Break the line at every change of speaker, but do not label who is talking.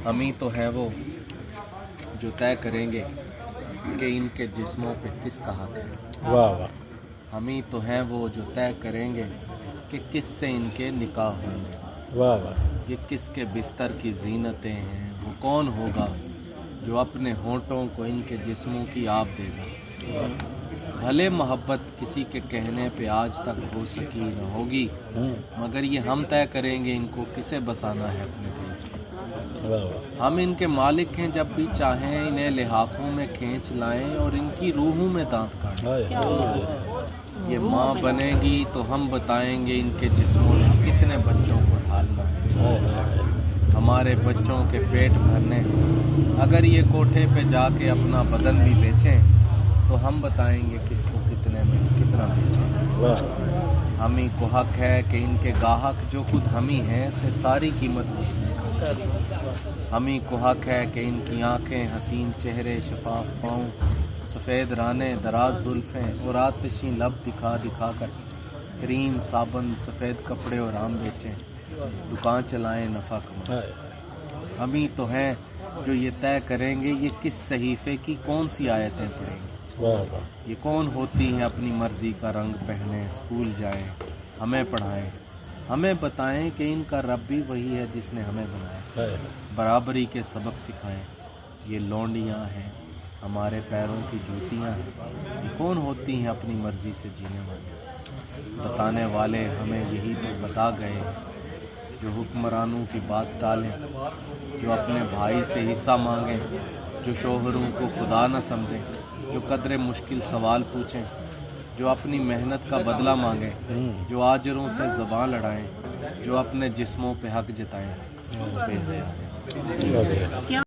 हम ही तो है वो जो तय करेंगे कि इनके जिस्मों पे किसका हक है।
वाह वाह
हम ही तो हैं वो जो तय करेंगे कि किससे इनके निकाह होंगे।
वाह वाह।
ये किसके बिस्तर की जीनतें हैं, वो कौन होगा जो अपने होंठों को इनके जिस्मों की आप देगा। भले मोहब्बत किसी के कहने पे आज तक हो सकी न होगी, मगर ये हम तय करेंगे इनको किसे बसाना है अपने दिल में।
वाह वाह।
हम इनके मालिक हैं, जब भी चाहें इन्हें लिहाफों में खींच लाएं और इनकी रूहों में दांत काटें।
हाय हाय।
ये माँ बनेगी तो हम बताएंगे इनके जिस्मों ने कितने बच्चों को ढालना है।
हाय हाय।
हमारे बच्चों के पेट भरने अगर ये कोठे पे जाके अपना बदन भी बेचें तो हम बताएंगे किसको कितने में कितना बेचें।
वाह।
हम ही को हक है कि इनके गाहक जो खुद हम ही हैं से सारी कीमत पूछने का। हम ही को हक है कि इनकी आंखें, हसीन चेहरे, शफाफ पाँव, सफ़ेद राने, दराज जुल्फ़ें और आतिशी लब दिखा दिखा कर क्रीम, साबुन, सफ़ेद कपड़े और आम बेचें, दुकान चलाएं, नफ़ा कमाएं।
हाय।
हम ही तो हैं जो ये तय करेंगे ये किस सहीफ़े की कौन सी आयतें पढ़ेंगे।
वाह वाह।
ये कौन होती हैं अपनी मर्ज़ी का रंग पहने, स्कूल जाएं, हमें पढ़ाएं, हमें बताएं कि इनका रब भी वही है जिसने हमें बनाया।
हाय।
बराबरी के सबक सिखाएं। ये लौंडियाँ हैं, हमारे पैरों की जूतियाँ हैं। ये कौन होती हैं अपनी मर्ज़ी से जीने वाली। बताने वाले हमें यही तो बता गए, जो हुक्मरानों की बात टालें, जो अपने भाई से हिस्सा मांगें, जो शोहरों को खुदा न समझें, जो कदरे मुश्किल सवाल पूछें, जो अपनी मेहनत का बदला मांगें, जो आजरों से ज़बान लड़ाएं, जो अपने जिस्मों पे हक जताएं।
वाह।